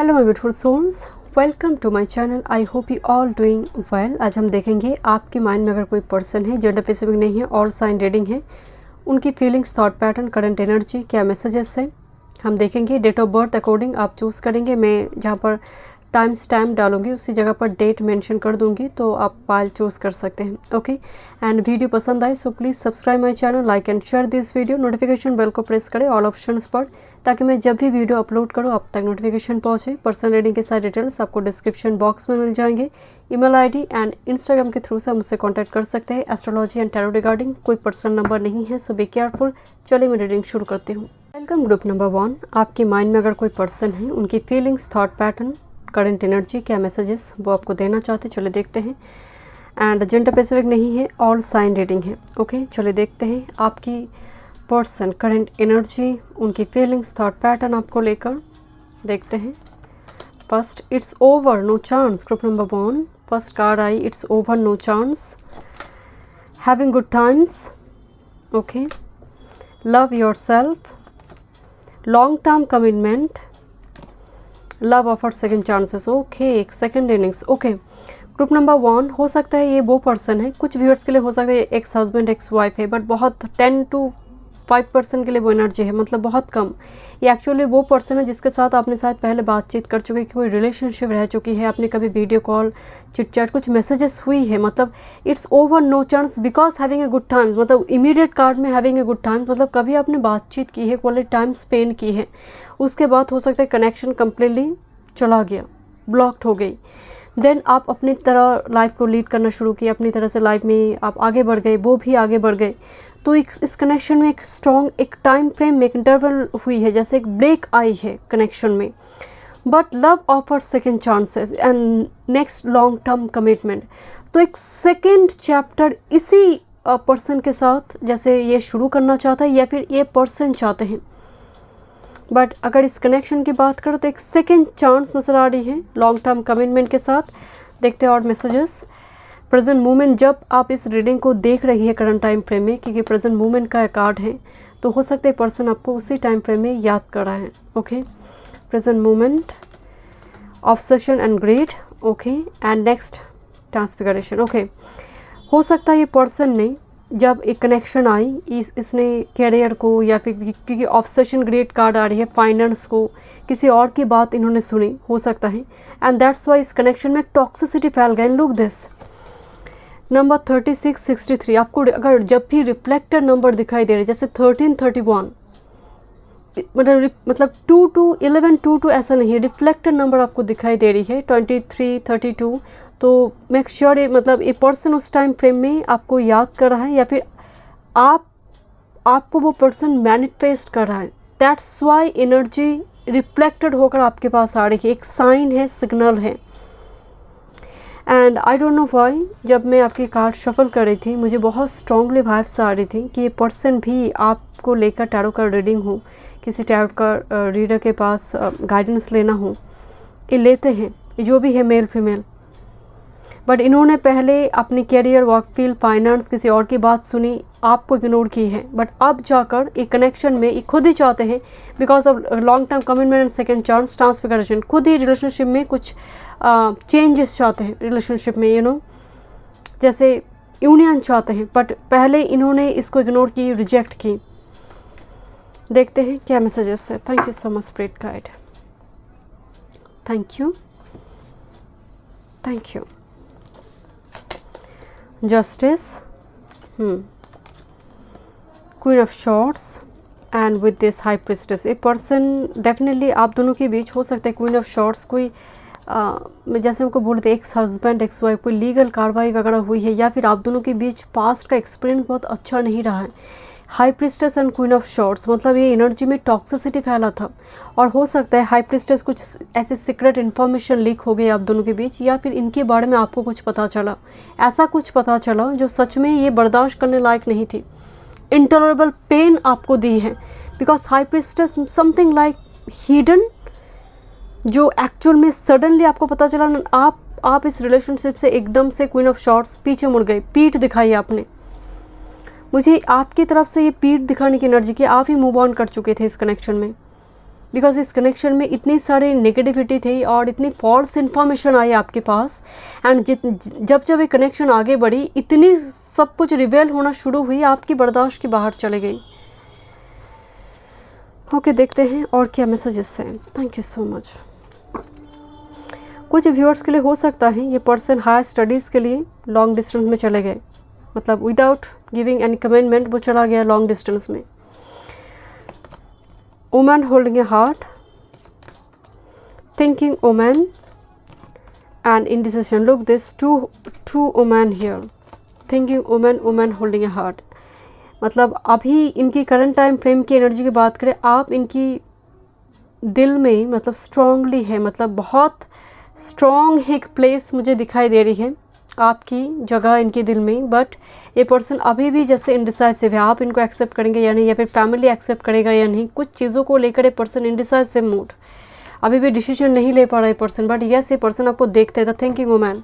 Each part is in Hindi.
Hello my beautiful souls, welcome to my channel. I hope you all doing well. आज हम देखेंगे आपके माइंड में अगर कोई पर्सन है, जेंडर स्पेसिफिक नहीं है, ऑल साइन रीडिंग है, उनकी feelings, thought pattern, current energy, क्या मैसेजेस है हम देखेंगे। डेट ऑफ बर्थ अकॉर्डिंग आप चूज़ करेंगे। मैं जहाँ पर टाइम स्टैम्प डालूंगी उसी जगह पर डेट मेंशन कर दूंगी, तो आप पाइल चूज़ कर सकते हैं। ओके, एंड वीडियो पसंद आए so please subscribe my channel, like and share this video. Notification bell को प्रेस करें ऑल ऑप्शंस पर, ताकि मैं जब भी वीडियो अपलोड करूँ आप तक नोटिफिकेशन पहुँचे। पर्सनल रीडिंग के सारे डिटेल्स आपको डिस्क्रिप्शन बॉक्स में मिल जाएंगे। ईमेल आईडी एंड इंस्टाग्राम के थ्रू से मुझसे कॉन्टैक्ट कर सकते हैं। एस्ट्रोलॉजी एंड टैरो रिगार्डिंग कोई पर्सनल नंबर नहीं है, सो बी केयरफुल। चलिए मैं रीडिंग शुरू करती हूँ। Welcome group number 1। आपके माइंड में अगर कोई पर्सन है, उनकी feelings, thought pattern, current energy, क्या मैसेजेस वो आपको देना चाहते हैं, चलिए देखते हैं। एंड जेंडर स्पेसिफिक नहीं है, ऑल साइन रीडिंग है। ओके, चलिए देखते हैं आपकी पर्सन करंट एनर्जी, उनकी फीलिंग्स, थॉट पैटर्न आपको लेकर देखते हैं। First, it's over no chance. Group number 1 first card I, it's over no chance, having good times. Okay, love yourself, long term commitment, love offer second chances. Okay, एक second innings. Okay, group number 1 हो सकता है ये वो पर्सन है, कुछ व्यूअर्स के लिए हो सकता है एक्स हस्बैंड एक्स वाइफ है, बट बहुत 10 to 5% के लिए वो एनर्जी है, मतलब बहुत कम। ये एक्चुअली वो पर्सन है जिसके साथ आपने शायद पहले बातचीत कर चुके, कोई रिलेशनशिप रह चुकी है, आपने कभी वीडियो कॉल, चिट चैट, कुछ मैसेजेस हुई है। मतलब it's over no chance because having a good times, मतलब इमीडिएट कार्ड में हैविंग ए गुड टाइम्स, मतलब कभी आपने बातचीत की है, क्वालिटी टाइम स्पेंड की है, उसके बाद हो सकता है कनेक्शन कम्प्लीटली चला गया, ब्लॉक्ड हो गई। देन आप अपनी तरह लाइफ को लीड करना शुरू किया, अपनी तरह से लाइफ में आप आगे बढ़ गए, वो भी आगे बढ़ गए। तो इस कनेक्शन में एक स्ट्रॉन्ग एक टाइम फ्रेम में एक इंटरवल हुई है, जैसे एक ब्रेक आई है कनेक्शन में। But love offer second chances and next long term commitment. तो एक सेकेंड चैप्टर इसी पर्सन के साथ जैसे ये शुरू करना चाहता है, या फिर ये पर्सन चाहते हैं। बट अगर इस कनेक्शन की बात करो तो एक सेकेंड चांस नज़र आ रही है लॉन्ग टर्म कमिटमेंट के साथ। देखते हैं और मैसेजेस। प्रेजेंट मोमेंट, जब आप इस रीडिंग को देख रही है करंट टाइम फ्रेम में, क्योंकि प्रेजेंट मोमेंट का कार्ड है, तो हो सकता है पर्सन आपको उसी टाइम फ्रेम में याद कर रहा है। Okay, present moment, obsession and greed. Okay, and next transfiguration. Okay, हो सकता है ये पर्सन ने जब एक कनेक्शन आई, इसने कैरियर को, या फिर क्योंकि ऑब्सेशन ग्रेट कार्ड आ रही है, फाइनेंस को, किसी और की बात इन्होंने सुनी हो सकता है, एंड दैट्स वाई इस कनेक्शन में टॉक्सिसिटी फैल गई। Look this number 3663। आपको अगर जब भी रिफ्लेक्टर नंबर दिखाई दे रहे, जैसे 1331, मतलब 2 to 11 2 to ऐसा नहीं है, रिफ्लेक्टर नंबर आपको दिखाई दे रही है 23 32, तो मेक श्योर ये मतलब ये पर्सन उस टाइम फ्रेम में आपको याद कर रहा है, या फिर आपको वो पर्सन मैनिफेस्ट कर रहा है। दैट्स वाई एनर्जी रिफ्लेक्टेड होकर आपके पास आ रही है, एक साइन है, सिग्नल है। And I don't know why, जब मैं आपकी कार्ड शफल कर रही थी, मुझे बहुत स्ट्रांगली वाइब्स आ रही थी कि ये पर्सन भी आपको लेकर टैरो का रीडिंग हो, किसी टैरो का रीडर के पास गाइडेंस लेना हो, ये लेते हैं, जो भी है मेल फीमेल। बट इन्होंने पहले अपनी कैरियर, वर्क फील्ड, फाइनेंस, किसी और की बात सुनी, आपको इग्नोर की है। बट अब जाकर एक कनेक्शन में ये खुद ही चाहते हैं, because of long term commitment and second chance transfiguration, खुद ही रिलेशनशिप में कुछ चेंजेस चाहते हैं, रिलेशनशिप में जैसे यूनियन चाहते हैं। बट पहले इन्होंने इसको इग्नोर की, रिजेक्ट की। देखते हैं क्या मैसेजेस है। Thank you so much spirit guide, thank you, thank you. Justice, queen of shorts and with this high priestess. A person definitely आप दोनों के बीच हो सकता है क्वीन ऑफ शॉर्ट्स, कोई जैसे उनको बोलते एक्स हस्बैंड एक्स वाइफ, कोई लीगल कार्रवाई वगैरह हुई है, या फिर आप दोनों के बीच पास्ट का एक्सपीरियंस बहुत अच्छा नहीं रहा है। High priestess and queen of shorts, मतलब ये एनर्जी में टॉक्सिसिटी फैला था, और हो सकता है हाई प्रिस्टेस कुछ ऐसे सीक्रेट इन्फॉर्मेशन लीक हो गई आप दोनों के बीच, या फिर इनके बारे में आपको कुछ पता चला, ऐसा कुछ पता चला जो सच में ये बर्दाश्त करने लायक नहीं थी, इंटॉलरेबल पेन आपको दी है। Because high priestess something like hidden, जो एक्चुअल में सडनली आपको पता चला, आप इस रिलेशनशिप से एकदम से क्वीन ऑफ शॉर्ट्स पीछे मुड़ गए, पीठ दिखाई आपने। मुझे आपकी तरफ से ये पीठ दिखाने की एनर्जी की, आप ही मूव ऑन कर चुके थे इस कनेक्शन में, बिकॉज इस कनेक्शन में इतनी सारी नेगेटिविटी थी और इतनी फॉल्स इन्फॉर्मेशन आई आपके पास, एंड जब जब ये कनेक्शन आगे बढ़ी इतनी सब कुछ रिवेल होना शुरू हुई, आपकी बर्दाश्त के बाहर चले गई। ओके, देखते हैं और क्या मैसेजेस हैं। Thank you so much. कुछ व्यूअर्स के लिए हो सकता है ये पर्सन हायर स्टडीज़ के लिए लॉन्ग डिस्टेंस में चले गए, मतलब विदाउट गिविंग एनी कमिटमेंट वो चला गया लॉन्ग डिस्टेंस में। Woman holding a heart, thinking woman and indecision. Look this two woman here, thinking woman, woman holding a heart. मतलब अभी इनकी करंट टाइम फ्रेम की एनर्जी की बात करें, आप इनकी दिल में मतलब स्ट्रांगली है, मतलब बहुत स्ट्रॉन्ग एक प्लेस मुझे दिखाई दे रही है आपकी जगह इनके दिल में। बट ये पर्सन अभी भी जैसे इनडिसाइसिव है, आप इनको एक्सेप्ट करेंगे या नहीं, या फिर फैमिली एक्सेप्ट करेगा या नहीं, कुछ चीज़ों को लेकर ये पर्सन इनडिसाइसिव मूड, अभी भी डिसीजन नहीं ले पा रहा है पर्सन। बट यस, ये पर्सन आपको देखते हैं the thinking woman.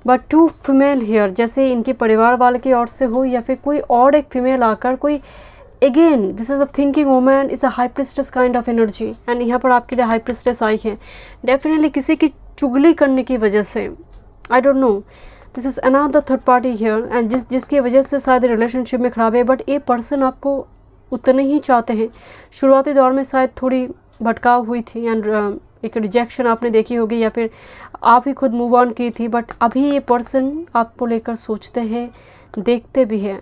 But to female here, जैसे इनके परिवार वाले की ओर से हो या फिर कोई और एक फीमेल आकर कोई, again this is a thinking woman, is a high priestess kind of energy. And यहाँ पर आपके लिए हाई प्रिस्टेस आई है, डेफिनेटली किसी की चुगली करने की वजह से, I don't know, this is another third party here, and जिसकी वजह से शायद रिलेशनशिप में ख़राब है। बट ये पर्सन आपको उतने ही चाहते हैं। शुरुआती दौर में शायद थोड़ी भटकाव हुई थी एंड एक रिजेक्शन आपने देखी होगी, या फिर आप ही खुद मूव ऑन की थी। बट अभी ये पर्सन आपको लेकर सोचते हैं, देखते भी हैं।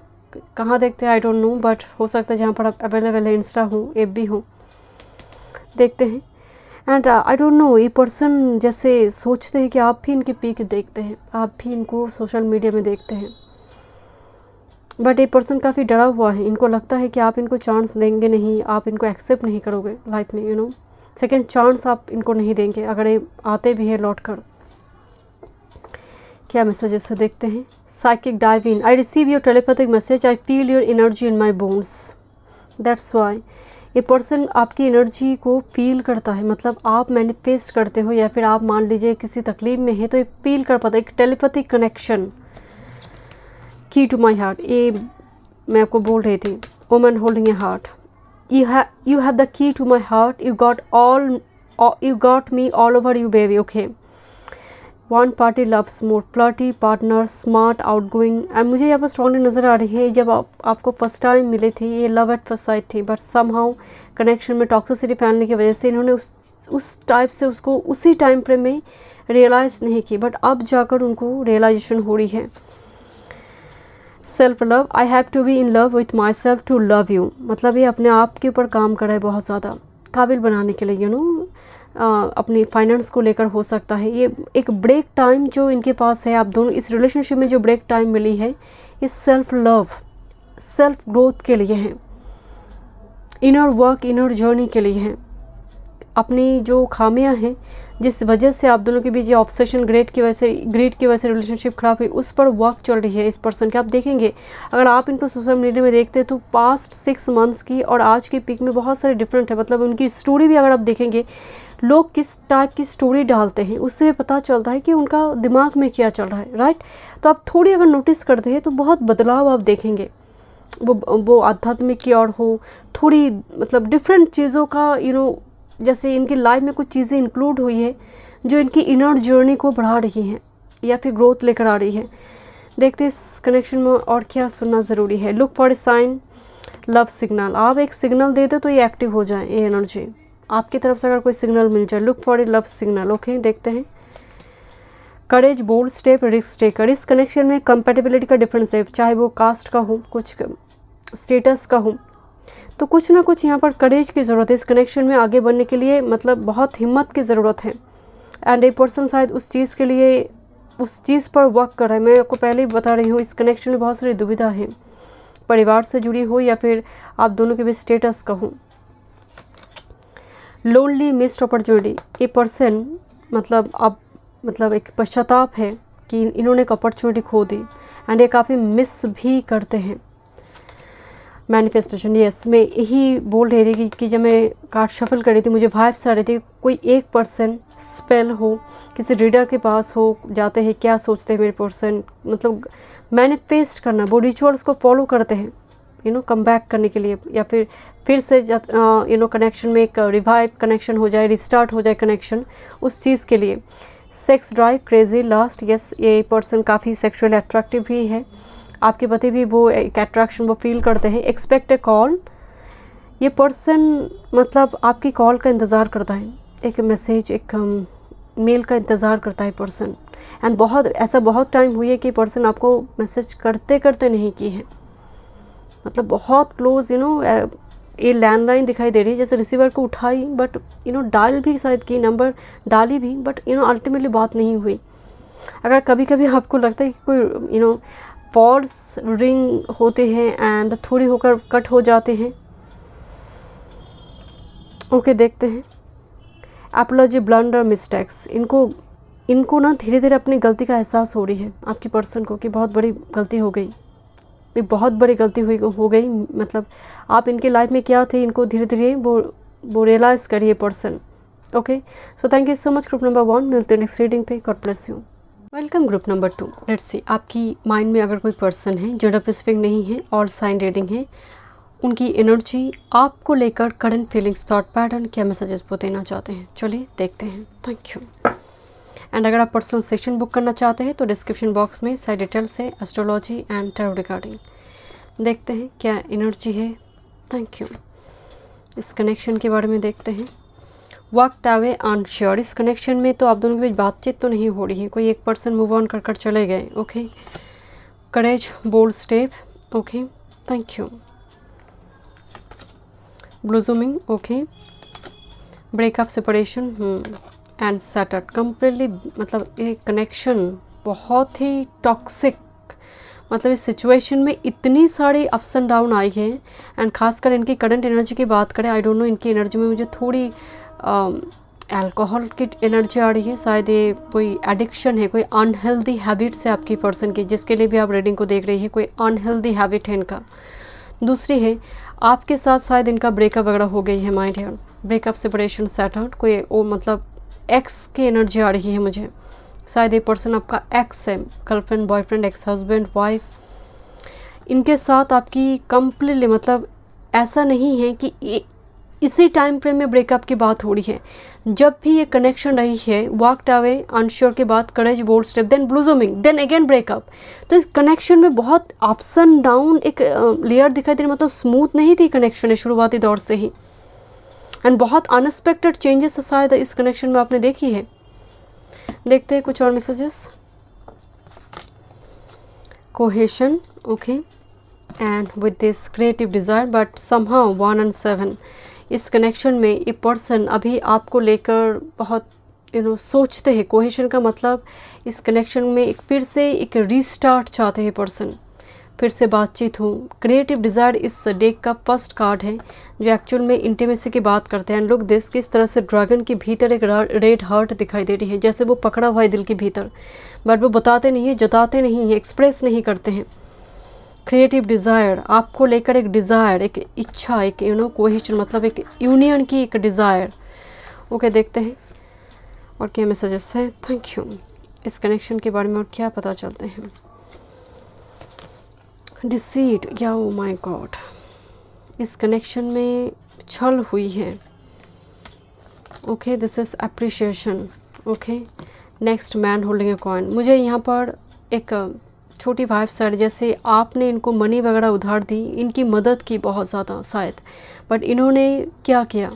कहाँ देखते हैं आई डोंट नो, बट हो सकता है जहाँ पर आप अवेलेबल है, इंस्टा हो, FB हो, देखते हैं। एंड आई डोंट नो, ये पर्सन जैसे सोचते हैं कि आप भी इनकी पीक देखते हैं, आप भी इनको सोशल मीडिया में देखते हैं। बट ये पर्सन काफ़ी डरा हुआ है, इनको लगता है कि आप इनको चांस देंगे नहीं, आप इनको एक्सेप्ट नहीं करोगे लाइफ में, यू नो, सेकेंड चांस आप इनको नहीं देंगे अगर ये आते भी है लौट कर। क्या मैसेजेस है देखते हैं। Psychic dive in, I receive your telepathic message, I feel your energy in my bones, that's why. ये पर्सन आपकी एनर्जी को फील करता है, मतलब आप मैनिफेस्ट करते हो या फिर आप मान लीजिए किसी तकलीफ में है तो ये फील कर पाता है, एक टेलीपैथिक कनेक्शन। की टू माई हार्ट, ये मैं आपको बोल रही थी, woman holding a heart, you have the key to my heart, you got me all over you baby, okay। One party loves more, flirty partner, smart, outgoing. And मुझे यहाँ पर स्ट्रॉन्गली नज़र आ रही है जब आपको फर्स्ट टाइम मिले थे ये लव एट फर्स्ट साइट थी, बट समहाउ कनेक्शन में टॉक्सिसिटी फैलने की वजह से इन्होंने उस टाइप से उसको उसी टाइम फ्रेम में रियलाइज़ नहीं की, बट अब जाकर उनको रियलाइजेशन हो रही है। Self love, I have to be in love with myself to love you, मतलब ये अपने आप के ऊपर काम कर रहा है बहुत ज़्यादा काबिल बनाने के लिए, यू नो, अपनी फाइनेंस को लेकर हो सकता है। ये एक ब्रेक टाइम जो इनके पास है, आप दोनों इस रिलेशनशिप में जो ब्रेक टाइम मिली है, ये सेल्फ लव, सेल्फ ग्रोथ के लिए है, इनर वर्क, इनर जर्नी के लिए है। अपनी जो खामियां हैं जिस वजह से आप दोनों के बीच ये ऑब्सेशन ग्रीड की वजह से रिलेशनशिप खराब हुई, उस पर वर्क चल रही है इस पर्सन के। आप देखेंगे अगर आप इनको सोशल मीडिया में देखते हैं तो पास्ट 6 मंथ्स की और आज की पिक में बहुत सारे डिफरेंट है। मतलब उनकी स्टोरी भी अगर आप देखेंगे, लोग किस टाइप की स्टोरी डालते हैं उससे भी पता चलता है कि उनका दिमाग में क्या चल रहा है, राइट। तो आप थोड़ी अगर नोटिस करते हैं तो बहुत बदलाव आप देखेंगे, वो आध्यात्मिक की ओर हो, थोड़ी मतलब डिफरेंट चीज़ों का, यू नो, जैसे इनकी लाइफ में कुछ चीज़ें इंक्लूड हुई है जो इनकी इनर जर्नी को बढ़ा रही हैं या फिर ग्रोथ लेकर आ रही है। देखते इस कनेक्शन में और क्या सुनना ज़रूरी है। Look for a sign, love signal, आप एक सिग्नल दे दो तो ये एक्टिव हो जाए, ये एनर्जी आपकी तरफ से अगर कोई सिग्नल मिल जाए। Look for A love signal, okay. देखते हैं करेज, बोल्ड स्टेप, रिस्क टेकर। इस कनेक्शन में कंपेटिबिलिटी का डिफरेंस है, चाहे वो कास्ट का हो, कुछ स्टेटस का हो, तो कुछ ना कुछ यहाँ पर करेज की ज़रूरत है इस कनेक्शन में आगे बढ़ने के लिए, मतलब बहुत हिम्मत की ज़रूरत है। एंड ए पर्सन शायद उस चीज़ के लिए उस चीज़ पर वर्क कर रहा है। मैं आपको पहले ही बता रही हूँ इस कनेक्शन में बहुत सारी दुविधा है, परिवार से जुड़ी हो या फिर आप दोनों के बीच स्टेटस का हो। Lonely missed opportunity, a person मतलब एक पश्चाताप है कि इन्होंने एक अपॉर्चुनिटी खो दी एंड ये काफ़ी मिस भी करते हैं। मैनिफेस्टेशन, यस, मैं यही बोल रही थी कि जब मैं कार्ड शफल कर रही थी मुझे वाइब्स आ रही थी कोई एक पर्सन स्पेल हो, किसी रीडर के पास हो, जाते हैं क्या सोचते हैं मेरे पर्सन, मतलब मैनिफेस्ट करना, वो रिचुअल्स को फॉलो करते हैं, कम बैक करने के लिए, या फिर से कनेक्शन में एक रिवाइव कनेक्शन हो जाए, रिस्टार्ट हो जाए कनेक्शन, उस चीज़ के लिए। Sex drive, crazy, last, yes, ये पर्सन काफ़ी सेक्सुअली अट्रैक्टिव भी है, आपके पति भी वो एक अट्रैक्शन वो फील करते हैं। एक्सपेक्ट ए कॉल, ये पर्सन मतलब आपकी कॉल का इंतज़ार करता है, एक मैसेज, एक मेल का इंतज़ार करता है पर्सन। एंड बहुत टाइम हुई है कि पर्सन आपको मैसेज करते करते नहीं की है, मतलब बहुत क्लोज ये लैंडलाइन दिखाई दे रही है, जैसे रिसीवर को उठाई बट डायल भी शायद की, नंबर डाली भी, बट अल्टीमेटली बात नहीं हुई। अगर कभी कभी आपको लगता है कि कोई फॉल्स रिंग होते हैं एंड थोड़ी होकर कट हो जाते हैं। ओके, देखते हैं। एपोलॉजी, ब्लंडर, मिस्टेक्स, इनको ना धीरे धीरे अपनी गलती का एहसास हो रही है आपकी पर्सन को कि बहुत बड़ी गलती हो गई, एक बहुत बड़ी गलती हो गई, मतलब आप इनके लाइफ में क्या थे, इनको धीरे धीरे वो रियलाइज़ करिए person. Okay, so thank you so much group number 1, मिलते हैं नेक्स्ट रीडिंग पे। God bless you. Welcome group number 2। Let's see, आपकी माइंड में अगर कोई पर्सन है, जेंडर स्पेसिफिक नहीं है, ऑल साइन रीडिंग है, उनकी एनर्जी आपको लेकर करंट फीलिंग्स, थॉट पैटर्न, क्या मैसेजेस वो देना चाहते हैं, चलिए देखते हैं। Thank you. एंड अगर आप पर्सनल सेक्शन बुक करना चाहते हैं तो डिस्क्रिप्शन बॉक्स में सारी डिटेल से एस्ट्रोलॉजी एंड टैरो रिगार्डिंग देखते हैं क्या एनर्जी है। Thank you. इस कनेक्शन के बारे में देखते हैं। वॉकड अवे अनश्योर, इस कनेक्शन में तो आप दोनों के बीच बातचीत तो नहीं हो रही है, कोई एक पर्सन मूव ऑन कर चले गए। Okay, courage, bold step, okay, thank you. Blossoming, okay, breakup, separation, and shattered, completely, मतलब ये कनेक्शन बहुत ही टॉक्सिक, मतलब इस सिचुएशन में इतनी सारी अप्स एंड डाउन आई है। एंड खासकर इनकी करंट एनर्जी की बात करें, आई डोंट नो, इनकी एनर्जी में मुझे थोड़ी अल्कोहल की एनर्जी आ रही है, शायद ये कोई एडिक्शन है, कोई अनहेल्दी हैबिट्स है आपकी पर्सन की, जिसके लिए भी आप रीडिंग को देख रही है, कोई अनहेल्दी हैबिट है इनका। दूसरी है, आपके साथ शायद इनका ब्रेकअप वगैरह हो गई है, माइंड है, ब्रेकअप, सेपरेशन, सैटर्ड, कोई मतलब एक्स की एनर्जी आ रही है मुझे, शायद ये पर्सन आपका एक्स है, girlfriend, boyfriend, ex husband, wife, इनके साथ आपकी कम्प्लीटली, मतलब ऐसा नहीं है कि इसी टाइम फ्रेम में ब्रेकअप की बात हो रही है, जब भी ये कनेक्शन रही है, वॉकड अवे अनश्योर के बाद courage, bold step, then blossoming, then again breakup. तो इस कनेक्शन में बहुत अप्स एंड डाउन एक लेयर दिखाई दे रही, मतलब स्मूथ नहीं थी कनेक्शन शुरुआती दौर से ही, एंड बहुत अनएक्सपेक्टेड चेंजेस शायद इस कनेक्शन में आपने देखी है। देखते हैं कुछ और messages. Cohesion, okay, and with this creative desire, but somehow 1 and 7, इस कनेक्शन में ये पर्सन अभी आपको लेकर बहुत सोचते हैं। कोहेशन का मतलब इस कनेक्शन में एक फिर से एक रीस्टार्ट चाहते हैं पर्सन, फिर से बातचीत हो। क्रिएटिव डिज़ायर इस डेक का फर्स्ट कार्ड है जो एक्चुअल में इंटीमेसी की बात करते हैं। लुक दिस, किस तरह से ड्रैगन के भीतर एक रेड हार्ट दिखाई दे रही है, जैसे वो पकड़ा हुआ है दिल के भीतर, बट वो बताते नहीं है, जताते नहीं है, एक्सप्रेस नहीं करते हैं। क्रिएटिव डिज़ायर, आपको लेकर एक डिज़ायर, एक इच्छा, एक कोहेशन, मतलब एक यूनियन की एक डिज़ायर। ओके, देखते हैं और क्या मैसेजेस हैं। Thank you. इस कनेक्शन के बारे में और क्या पता चलते हैं। डिसीट, या ओ माय गॉड, इस कनेक्शन में छल हुई है। Okay, this is appreciation. Okay, next, man holding a coin. मुझे यहाँ पर एक छोटी वाइफ साइड, जैसे आपने इनको मनी वगैरह उधार दी, इनकी मदद की बहुत ज़्यादा शायद, बट इन्होंने क्या किया,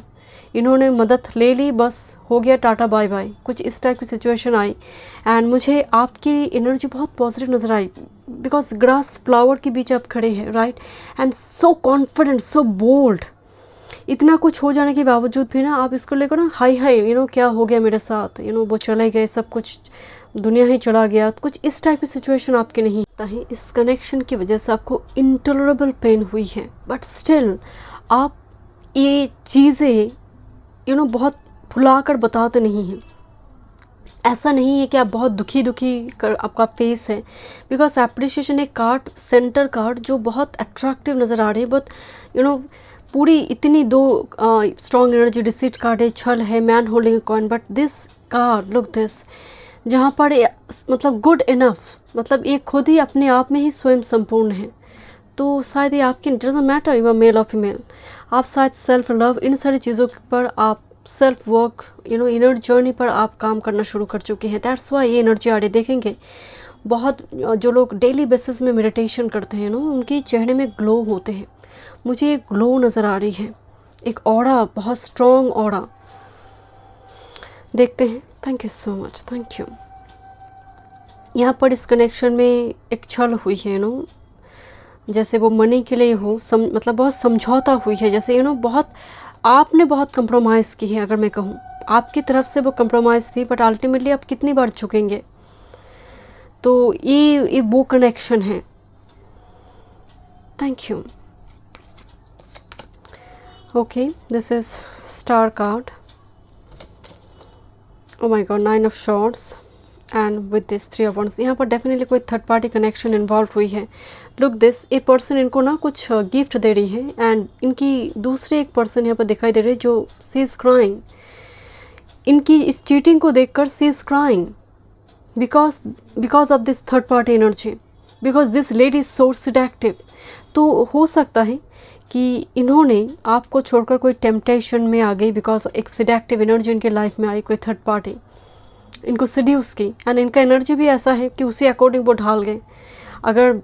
इन्होंने मदद ले ली, बस हो गया, टाटा बाय बाय, कुछ इस टाइप की सिचुएशन आई। एंड मुझे आपकी एनर्जी बहुत पॉजिटिव नज़र आई, बिकॉज ग्रास फ्लावर के बीच आप खड़े हैं, right, and so confident, so bold. इतना कुछ हो जाने के बावजूद भी ना आप इसको लेकर ना हाई क्या हो गया मेरे साथ, वो चले गए, सब कुछ दुनिया ही चला गया, कुछ इस टाइप की सिचुएशन आपके नहीं होता है। इस कनेक्शन की वजह से आपको इंटॉलरेबल पेन हुई है, बट स्टिल आप ये चीज़ें बहुत भुला कर बताते नहीं हैं। ऐसा नहीं है कि आप बहुत दुखी कर आपका फेस है, बिकॉज एप्रिशिएशन एक कार्ड, सेंटर कार्ड, जो बहुत अट्रैक्टिव नज़र आ रही है, बहुत पूरी इतनी दो स्ट्रॉन्ग एनर्जी। डिसीट कार्ड है, छल है, man holding a coin, but this card, look this, जहाँ पर मतलब गुड इनफ, मतलब ये खुद ही अपने आप में ही स्वयं संपूर्ण है, तो शायद ये आपकी doesn't matter you are male और फीमेल, आप शायद सेल्फ लव, इन सारी चीज़ों पर आप सेल्फ वर्क इनर जर्नी पर आप काम करना शुरू कर चुके हैं। दैट्स वाई ये एनर्जी आ रही देखेंगे। बहुत जो लोग डेली बेसिस में मेडिटेशन करते हैं उनके चेहरे में ग्लो होते हैं। मुझे एक ग्लो नज़र आ रही है, एक ऑरा, बहुत स्ट्रॉन्ग ऑरा। देखते हैं। Thank you so much, thank you. यहाँ पर इस कनेक्शन में एक छल हुई है जैसे वो मनी के लिए हो, मतलब बहुत समझौता हुई है, जैसे बहुत आपने बहुत कंप्रोमाइज़ की है। अगर मैं कहूँ आपकी तरफ से वो कंप्रोमाइज़ थी, बट अल्टीमेटली आप कितनी बार झुकेंगे। तो ये वो कनेक्शन है। Thank you. Okay, this is star card. Oh my God, 9 of shorts and with this 3 of wands. यहाँ पर डेफिनेटली कोई थर्ड पार्टी कनेक्शन इन्वॉल्व हुई है। लुक दिस, ए पर्सन इनको कुछ गिफ्ट दे रही है एंड इनकी दूसरे एक पर्सन यहाँ पर दिखाई दे रही है जो सी इज़ क्राइंग। इनकी इस चीटिंग को देखकर she is crying because of this third party energy, because this lady is so seductive. तो हो सकता है कि इन्होंने आपको छोड़कर कोई टेम्पटेशन में आ गई, बिकॉज एक सिडेक्टिव एनर्जी इनके लाइफ में आई, कोई थर्ड पार्टी इनको सीड्यूस की, एंड इनका एनर्जी भी ऐसा है कि उसी अकॉर्डिंग वो ढाल गए। अगर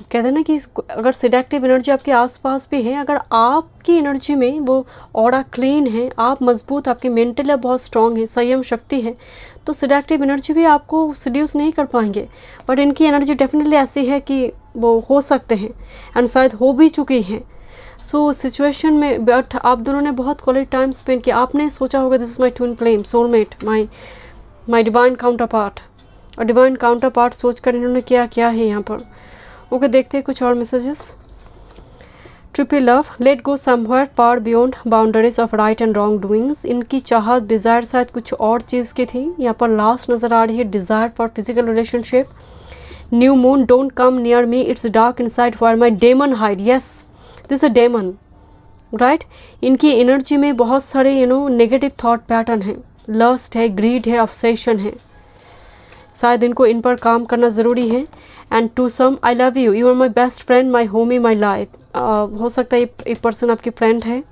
कहते हैं ना कि अगर सिडेक्टिव एनर्जी आपके आसपास भी है, अगर आपकी एनर्जी में वो ऑरा क्लीन है, आप मजबूत, आपकी मेंटल बहुत स्ट्रांग है, संयम शक्ति है, तो सिडेक्टिव एनर्जी भी आपको सीड्यूस नहीं कर पाएंगे। बट इनकी एनर्जी डेफिनेटली ऐसी है कि वो हो सकते हैं एंड शायद हो भी चुकी हैं। सो सिचुएशन में बट आप दोनों ने बहुत क्वालिटी टाइम स्पेंड किया। आपने सोचा होगा this is my twin flame, soulmate, my divine counter part. और डिवाइन काउंटर पार्ट सोच कर इन्होंने क्या है यहाँ पर। ओके, देखते हैं कुछ और messages. Triple love, let go somewhere far beyond boundaries of right and wrong doings. इनकी चाहत, डिज़ायर शायद कुछ और चीज़ की थी। यहाँ पर लास्ट नज़र आ रही है, desire for physical relationship. New moon, don't come near me, it's dark inside where my demon hide. Yes, this a demon, right. इनकी एनर्जी में बहुत सारे नेगेटिव थॉट पैटर्न है, लस्ट है, ग्रीड है, ऑब्सेशन है। शायद इनको इन पर काम करना ज़रूरी है। And to sum, I love you, you are my best friend, my homie, my life. हो सकता है ये पर्सन आपकी फ्रेंड है,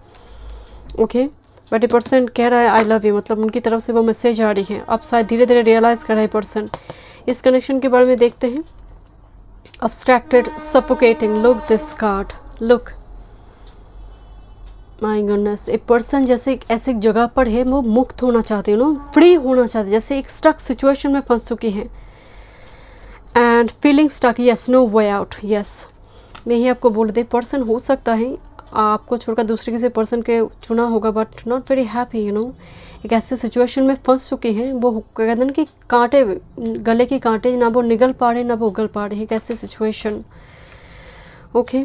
ओके, बट ये पर्सन कह रहा है आई लव यू, मतलब उनकी तरफ से वो मैसेज आ रही है। अब शायद धीरे धीरे रियलाइज़ कर रहा है पर्सन। इस कनेक्शन के बारे में देखते हैं। Abstracted, suffocating, look this card, look my goodness. एक पर्सन जैसे एक ऐसी जगह पर है, वो मुक्त होना चाहते हैं, फ्री होना चाहते, जैसे एक स्टक सिचुएशन में फंस चुकी है and feeling stuck. Yes, no way out. Yes, मैं ही आपको बोल दे, पर्सन हो सकता है आपको छोड़कर दूसरे किसी पर्सन के चुना होगा, बट नॉट वेरी हैप्पी एक ऐसे सिचुएशन में फंस चुकी हैं। वो कहते हैं कि कांटे, गले के कांटे, ना वो निगल पा रहे ना वो उगल पा रहे, एक ऐसी situation. Okay,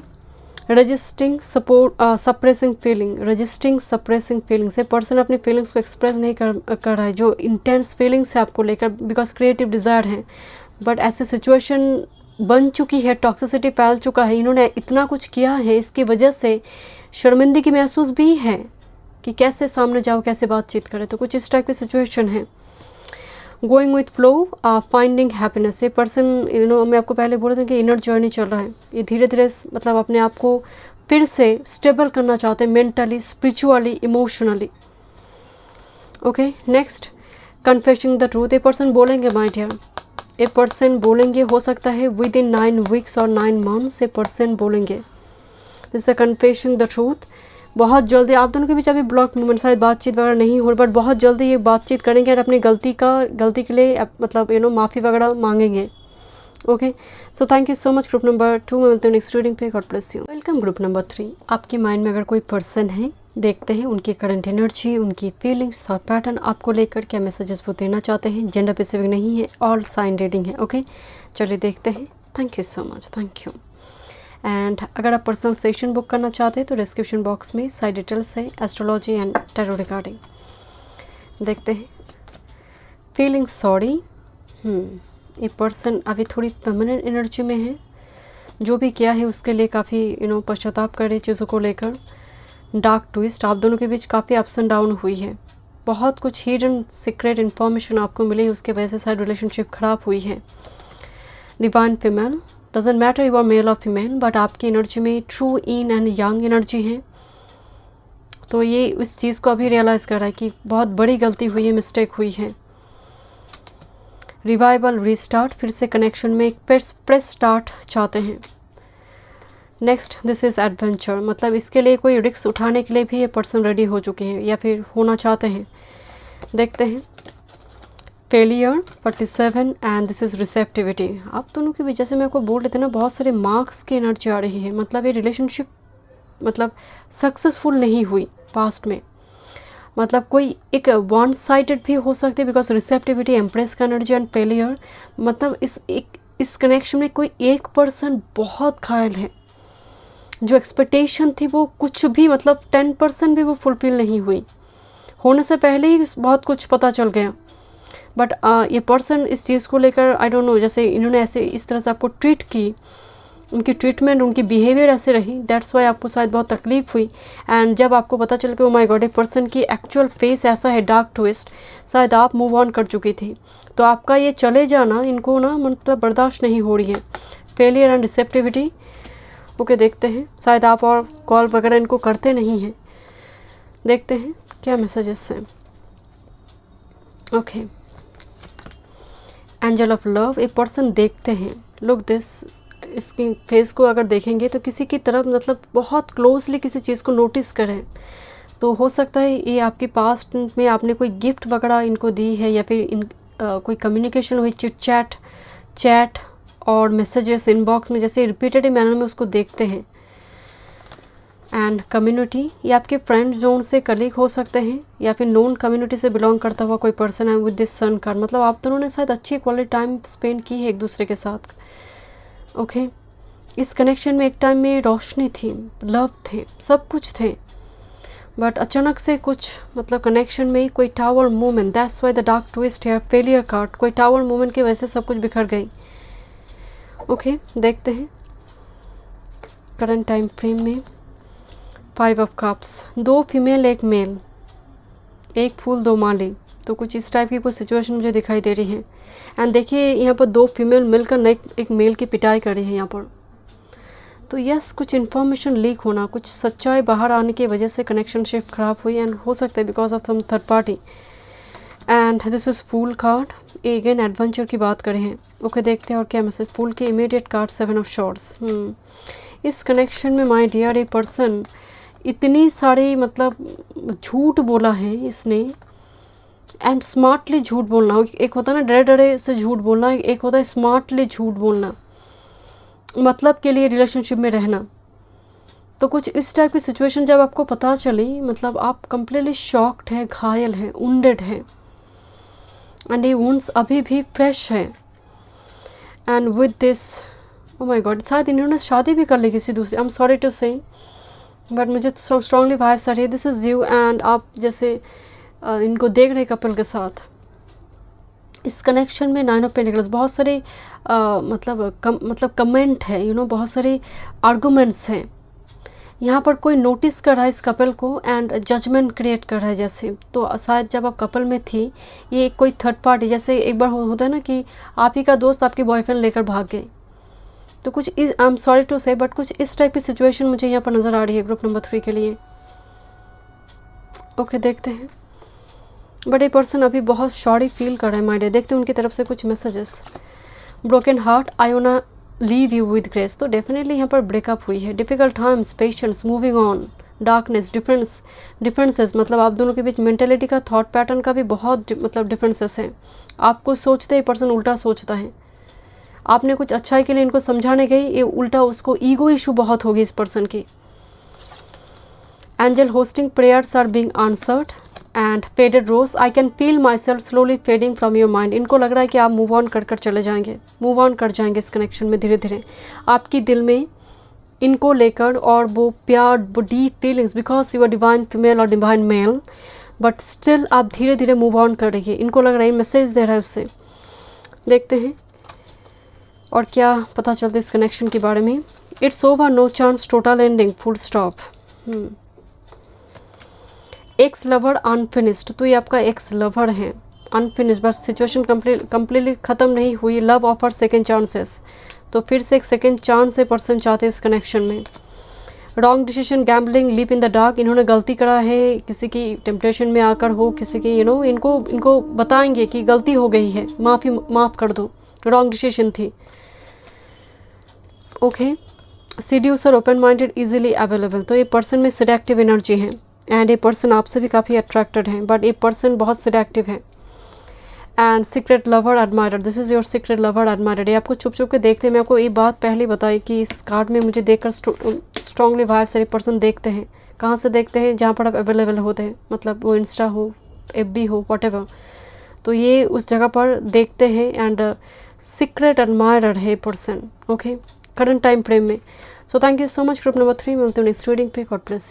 resisting suppressing feeling, resisting suppressing feeling से पर्सन अपनी फीलिंग्स को एक्सप्रेस नहीं कर रहा है, जो इंटेंस फीलिंग्स है आपको लेकर, बिकॉज क्रिएटिव डिज़ायर है। बट ऐसी सिचुएशन बन चुकी है, टॉक्सिसिटी फैल चुका है, इन्होंने इतना कुछ किया है, इसकी वजह से शर्मिंदगी महसूस भी है कि कैसे सामने जाओ, कैसे बातचीत करें। तो कुछ इस टाइप की सिचुएशन है। Going with flow, finding happiness. ये पर्सन मैं आपको पहले बोल रही थी कि इनर जर्नी चल रहा है, ये धीरे धीरे मतलब अपने आप को फिर से स्टेबल करना चाहते हैं, mentally, spiritually, emotionally. Okay, next, confessing the truth. ये पर्सन बोलेंगे माय डियर, ये पर्सन बोलेंगे, हो सकता है विद इन 9 वीक्स और 9 मंथ्स ये पर्सन बोलेंगे। This is confessing the truth. बहुत जल्दी आप दोनों के बीच अभी ब्लॉक मूवमेंट, शायद बातचीत वगैरह नहीं हो रही, बट बहुत जल्दी ये बातचीत करेंगे और अपनी गलती के लिए मतलब माफ़ी वगैरह मांगेंगे। Okay, so thank you so much. Group number 2 में मिलते हैं नेक्स्ट रीडिंग पे। God bless you. Welcome group number 3। आपके माइंड में अगर कोई पर्सन है, देखते हैं उनकी करंट एनर्जी, उनकी फीलिंग्स, थॉट पैटर्न आपको लेकर क्या मैसेजेस वो देना चाहते हैं। जेंडर स्पेसिफिक नहीं है, ऑल साइन रीडिंग है। ओके, चलिए देखते हैं। Thank you so much, thank you. And अगर आप पर्सनल सेशन बुक करना चाहते हैं तो डिस्क्रिप्शन बॉक्स में सारी डिटेल्स है, एस्ट्रोलॉजी एंड टैरो रिगार्डिंग। देखते हैं। फीलिंग सॉरी, ये पर्सन अभी थोड़ी फेमिनिन एनर्जी में है, जो भी किया है उसके लिए काफ़ी पश्चाताप करे चीज़ों को लेकर। डार्क ट्विस्ट, आप दोनों के बीच काफ़ी अप्स एंड डाउन हुई है, बहुत कुछ हिडन सीक्रेट इन्फॉर्मेशन आपको मिली, उसके वजह से शायद रिलेशनशिप ख़राब हुई है। Divine female, doesn't matter you are male और फीमेल, बट आपकी एनर्जी में true yin and yang energy है। तो ये इस चीज़ को अभी रियलाइज़ कर रहा है कि बहुत बड़ी गलती हुई है, मिस्टेक हुई है। रिवाइवल, रीस्टार्ट, फिर से कनेक्शन में एक फ्रेश स्टार्ट चाहते हैं। नेक्स्ट, दिस इज़ एडवेंचर, मतलब इसके लिए कोई रिस्क उठाने के लिए भी ये पर्सन रेडी हो चुके हैं या फिर होना चाहते हैं। देखते हैं, failure 47 and this is receptivity. आप दोनों के बीच, जैसे मैं आपको बोल रहे थे ना, बहुत सारे मार्क्स की एनर्जी आ रही है। मतलब ये रिलेशनशिप मतलब सक्सेसफुल नहीं हुई पास्ट में, मतलब कोई एक वन साइडेड भी हो सकती है, बिकॉज रिसेप्टिविटी, एम्प्रेस का एनर्जी एंड फेलियर, मतलब इस कनेक्शन में कोई एक पर्सन बहुत घायल है। जो एक्सपेक्टेशन थी वो कुछ भी, मतलब 10% भी वो फुलफिल नहीं हुई। होने से पहले ही बहुत कुछ पता चल गया, बट ये पर्सन इस चीज़ को लेकर आई डोंट नो, जैसे इन्होंने ऐसे इस तरह से आपको ट्रीट की, उनकी ट्रीटमेंट, उनकी बिहेवियर ऐसे रही, दैट्स वाई आपको शायद बहुत तकलीफ हुई। एंड जब आपको पता चल कि ओ माय गॉड, एक पर्सन की एक्चुअल फेस ऐसा है, डार्क ट्विस्ट, शायद आप मूव ऑन कर चुकी थी। तो आपका ये चले जाना इनको ना मतलब बर्दाश्त नहीं हो रही है। फेलियर एंड रिसेप्टिविटी, ओके, देखते हैं, शायद आप और कॉल वगैरह इनको करते नहीं हैं। देखते हैं क्या मैसेजेस हैं। ओके, एंजल ऑफ लव, एक पर्सन देखते हैं, लुक दिस, इसकी फेस को अगर देखेंगे तो किसी की तरफ मतलब बहुत क्लोजली किसी चीज़ को नोटिस करें। तो हो सकता है ये आपके पास्ट में आपने कोई गिफ्ट वगैरह इनको दी है, या फिर कोई कम्युनिकेशन हुई, चिट चैट और मैसेजेस इनबॉक्स में, जैसे रिपीटेड मैनर में उसको देखते हैं। एंड कम्युनिटी, ये आपके फ्रेंड जोन से कलीग हो सकते हैं, या फिर नॉन कम्युनिटी से बिलोंग करता हुआ कोई पर्सन है विद दिस सन कार्ड, मतलब आप दोनों ने शायद अच्छी क्वालिटी टाइम स्पेंड की है एक दूसरे के साथ। ओके, इस कनेक्शन में एक टाइम में रोशनी थी, लव थे, सब कुछ थे, बट अचानक से कुछ मतलब कनेक्शन में कोई tower movement, that's why the dark twist है, फेलियर कार्ड, कोई टावर मूवमेंट की वजह से सब कुछ बिखर गई। ओके, देखते हैं करंट टाइम फ्रेम में 5 ऑफ कप्स, 2 फीमेल 1 मेल, 1 फूल 2 माली। तो कुछ इस टाइप की कुछ सिचुएशन मुझे दिखाई दे रही है। एंड देखिए यहाँ पर 2 फीमेल मिलकर एक मेल की पिटाई कर रही है यहाँ पर। तो यस, कुछ इन्फॉर्मेशन लीक होना, कुछ सच्चाई बाहर आने की वजह से कनेक्शनशिप ख़राब हुई, एंड हो सकता है because of some third party. And this is fool card, again adventure की बात करें हैं। ओके, देखते हैं और क्या मैसेज। फूल के इमीडिएट कार्ड 7 ऑफ शॉर्ट्स। इस कनेक्शन में माय डियर, ए पर्सन इतनी सारी मतलब झूठ बोला है इसने, एंड स्मार्टली झूठ बोलना। एक होता है ना डरे डरे से झूठ बोलना, एक होता है स्मार्टली झूठ बोलना, मतलब के लिए रिलेशनशिप में रहना। तो कुछ इस टाइप की सिचुएशन जब आपको पता चली, मतलब आप कंप्लीटली शॉक्ड है, घायल है, वुंडेड है, एंड ये वुंड्स अभी भी फ्रेश है। And with this, oh my God, शायद इन्होंने शादी भी कर ली किसी दूसरी, आई एम सॉरी टू से, बट मुझे स्ट्रांगली वाइब्स आ रही है दिस इज़ यू, एंड आप जैसे इनको देख रहे कपल के साथ। इस कनेक्शन में 9 ऑफ पेंटिकल्स, बहुत सारे मतलब कमेंट है, बहुत सारे आर्गूमेंट्स हैं। यहाँ पर कोई नोटिस कर रहा है इस कपल को एंड जजमेंट क्रिएट कर रहा है जैसे। तो शायद जब आप कपल में थी, ये कोई थर्ड पार्टी, जैसे एक बार होता है ना कि आप ही का दोस्त आपके बॉयफ्रेंड लेकर भाग गए। तो कुछ इस, आई एम सॉरी टू से, बट कुछ इस टाइप की सिचुएशन मुझे यहाँ पर नज़र आ रही है ग्रुप नंबर 3 के लिए। ओके, देखते हैं, बट ये पर्सन अभी बहुत सॉरी फील कर रहा है माय डियर। देखते हैं उनकी तरफ से कुछ messages. Broken heart, I वांना leave you with grace, तो डेफिनेटली यहाँ पर ब्रेकअप हुई है। Difficult times, patience, moving on, darkness, differences, मतलब आप दोनों के बीच मेंटेलिटी का, थॉट पैटर्न का भी बहुत मतलब डिफरेंसेस हैं। आपको सोचते ही पर्सन उल्टा सोचता है, आपने कुछ अच्छाई के लिए इनको समझाने गई, ये उल्टा उसको ईगो इशू बहुत होगी इस पर्सन की। Angel hosting, prayers are being answered, and faded rose, I can feel myself slowly fading from your mind. इनको लग रहा है कि आप मूव ऑन कर चले जाएंगे, मूव ऑन कर जाएंगे इस कनेक्शन में धीरे धीरे। आपकी दिल में इनको लेकर और वो प्यार, वो deep feelings, because you are divine female और डिवाइन मेल, बट स्टिल आप धीरे धीरे मूव ऑन कर रही है। इनको लग रहा है मैसेज दे रहा है उससे। देखते हैं और क्या पता चलता है इस कनेक्शन के बारे में। It's over, no chance, total ending, full stop. Ex lover unfinished, तो ये आपका एक्स लवर है, अनफिनिश्ड, बस सिचुएशन कम्प्लीटली ख़त्म नहीं हुई। लव ऑफर सेकेंड चांसेस, तो फिर से एक सेकेंड चांस है पर्सन चाहते हैं इस कनेक्शन में। Wrong decision, gambling, leap in the dark, इन्होंने गलती करा है किसी की टेम्पटेशन में आकर हो, किसी की इनको बताएंगे कि गलती हो गई है, माफ़ कर दो, रॉन्ग डिसीजन थी। Okay, seducer, open minded, easily available, तो ये पर्सन में सिलेक्टिव एनर्जी है एंड ये पर्सन आपसे भी काफ़ी अट्रैक्टेड है, बट ये पर्सन बहुत सिलेक्टिव है। And secret lover admirer, this is your secret lover admirer, ये आपको छुप छुप के देखते हैं। मैं आपको ये बात पहले बताई कि इस कार्ड में मुझे देखकर स्ट्रांगली वाइब से पर्सन देखते हैं। कहाँ से देखते हैं? जहाँ पर आप अवेलेबल होते हैं, मतलब वो इंस्टा हो, FB हो, व्हाटएवर, तो ये उस जगह पर देखते हैं एंड सीक्रेट एडमायरर है person. Okay, current time frame में। So thank you so much group number 3, मिलते हैं नेक्स्ट रीडिंग पे। God bless.